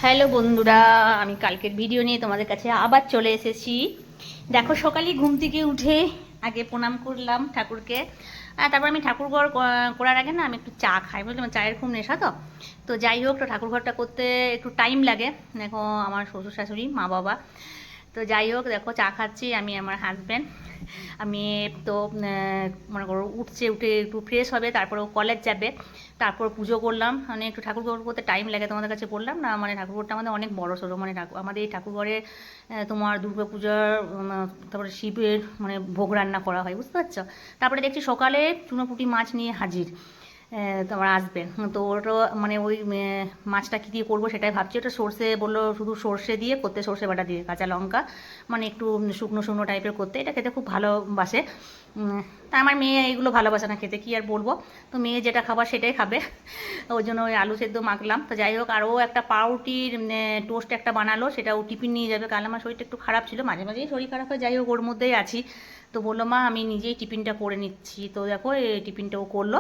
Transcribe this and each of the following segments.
Hello বন্ধুরা, আমি কালকের ভিডিও নিয়ে তোমাদের কাছে আবার চলে এসেছি। দেখো, সকালে ঘুম থেকে উঠে আগে প্রণাম করলাম ঠাকুরকে। তারপর আমি ঠাকুর ঘর করার আগে না আমি একটু চা খাই, বুঝলাম চায়ের খুব নেশা। তো যাই হোক, তো ঠাকুর ঘরটা করতে একটু টাইম লাগে। দেখো, আমার শ্বশুর শাশুড়ি মা বাবা, তো যাই হোক দেখো চা খাচ্ছি আমি আমার হাজব্যান্ড। আমি তো মনে করো উঠে একটু ফ্রেশ হবে, তারপর ও কলেজ যাবে, তারপর পুজো করলাম। মানে একটু ঠাকুর ঘর করতে টাইম লাগে, তোমাদের কাছে বললাম না। মানে ঠাকুরঘরটা আমাদের অনেক বড় সড়ো, মানে আমাদের এই ঠাকুরঘরে তোমার দুর্গা পূজার তারপরে শিবের মানে ভোগ রান্না করা হয়, বুঝতে পারছো। তারপরে দেখছি সকালে চুনোপুঁটি মাছ নিয়ে হাজির তোমার আসবে। তো ওটা মানে ওই মাছটা কী দিয়ে করবো সেটাই ভাবছি। ওটা সর্ষে বললো, শুধু সর্ষে দিয়ে করতে, সর্ষে বাটা দিয়ে, কাঁচা লঙ্কা, মানে একটু শুকনো শুকনো টাইপের করতে। এটা খেতে খুব ভালোবাসে। তা আমার মেয়ে এইগুলো ভালোবাসে না খেতে, কী আর বলবো। তো মেয়ে যেটা খাবার সেটাই খাবে, ওই জন্য ওই আলু সেদ্ধ মাখলাম। তো যাই হোক, আরও একটা পাউরুটির টোস্ট একটা বানালো, সেটা ও টিফিন নিয়ে যাবে। কাল আমার শরীরটা একটু খারাপ ছিল, মাঝে মাঝেই শরীর খারাপ হয়, যাই হোক ওর মধ্যেই আছি। তো বললো মা আমি নিজেই টিফিনটা করে নিচ্ছি। তো দেখো এই টিফিনটাও করলো,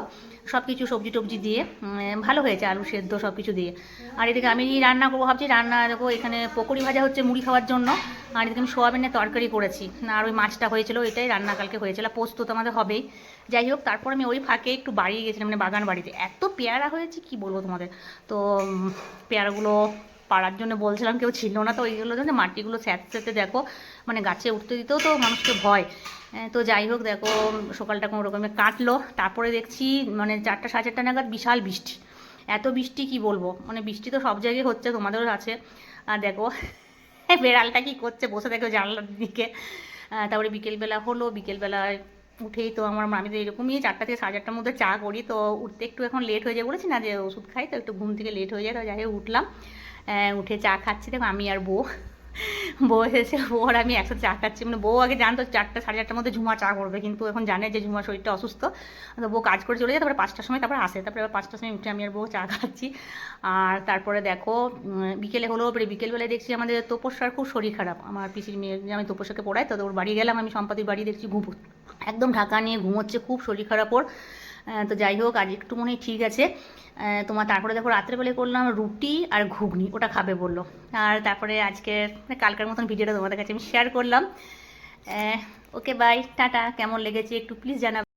সব কিছু সবজি টবজি দিয়ে ভালো হয়েছে, আলু সেদ্ধ সব কিছু দিয়ে। আর এদিকে আমি রান্না করবো ভাবছি। রান্না দেখো, এখানে পকোড়ি ভাজা হচ্ছে মুড়ি খাওয়ার জন্য। আর এদিকে আমি সোয়াবিনের তরকারি করেছি, আর ওই মাছটা হয়েছিল, এটাই রান্না কালকে হয়েছিল। পোস্ত তো আমাদের হবেই। যাই হোক, তারপর আমি ওই ফাঁকে একটু বাড়ি গেছিলাম, মানে বাগান বাড়িতে এত পেয়ারা হয়েছে কি বলবো তোমাদের। তো পেয়ারাগুলো পাড়ার জন্য বলছিলাম, কেউ ছিল না। তো ওইগুলো জন্য মাটিগুলো স্যাঁতস্যাঁতে দেখো, মানে গাছে উঠতে দিতেও তো মানুষকে ভয়। তো যাই হোক দেখো, সকালটা কোনো রকমে কাটলো। তারপরে দেখছি মানে 4টা সাড়ে 4টা নাগাদ বিশাল বৃষ্টি। এত বৃষ্টি কি বলবো, মানে বৃষ্টি তো সব জায়গায় হচ্ছে, তোমাদেরও আছে। আর দেখো বেড়ালটা কি করছে, বসে দেখো জানলার দিকে। তারপরে বিকেলবেলা হলো, বিকেলবেলায় উঠেই তো আমি তো এরকমই 4টা থেকে সাড়ে 4টার মধ্যে চা করি। তো উঠতে একটু এখন লেট হয়ে যায়, বলেছি না যে ওষুধ খাই, তো একটু ঘুম থেকে লেট হয়ে যায়। তো যাই হোক উঠলাম, উঠে চা খাচ্ছি। দেখো আমি আর বউ, বউ এসেছে, বউ আর আমি একসাথে চা খাচ্ছি। মানে বউ আগে জানতো 4টা সাড়ে 4টার মধ্যে ঝুমা চা করবে, কিন্তু এখন জানে যে ঝুমার শরীরটা অসুস্থ। তো বউ কাজ করে চলে যায়, তারপরে 5টার সময় তারপরে আসে, তারপরে আবার 5টার সময় উঠে আমি আর বউ চা খাচ্ছি। আর তারপরে দেখো বিকেলে হলো, বিকেলবেলায় দেখছি আমাদের তপস্যার খুব শরীর খারাপ। আমার পিসির মেয়ে, আমি তপস্যাকে পড়াই, তো ওর বাড়ি গেলাম, আমি সম্পাদির বাড়ি দেখছি একদম ঢাকা নিয়ে ঘুমোচ্ছে, খুব শরীর খারাপ ওর। তো যাই হোক আজ একটু মনে হয় ঠিক আছে। তোমার তারপরে দেখো রাত্রেবেলায় করলাম রুটি আর ঘুগনি, ওটা খাবে বললো। আর তারপরে আজকের কালকের মতন ভিডিওটা তোমাদের কাছে আমি শেয়ার করলাম। Okay bye, tata. কেমন লেগেছে একটু প্লিজ জানাবে।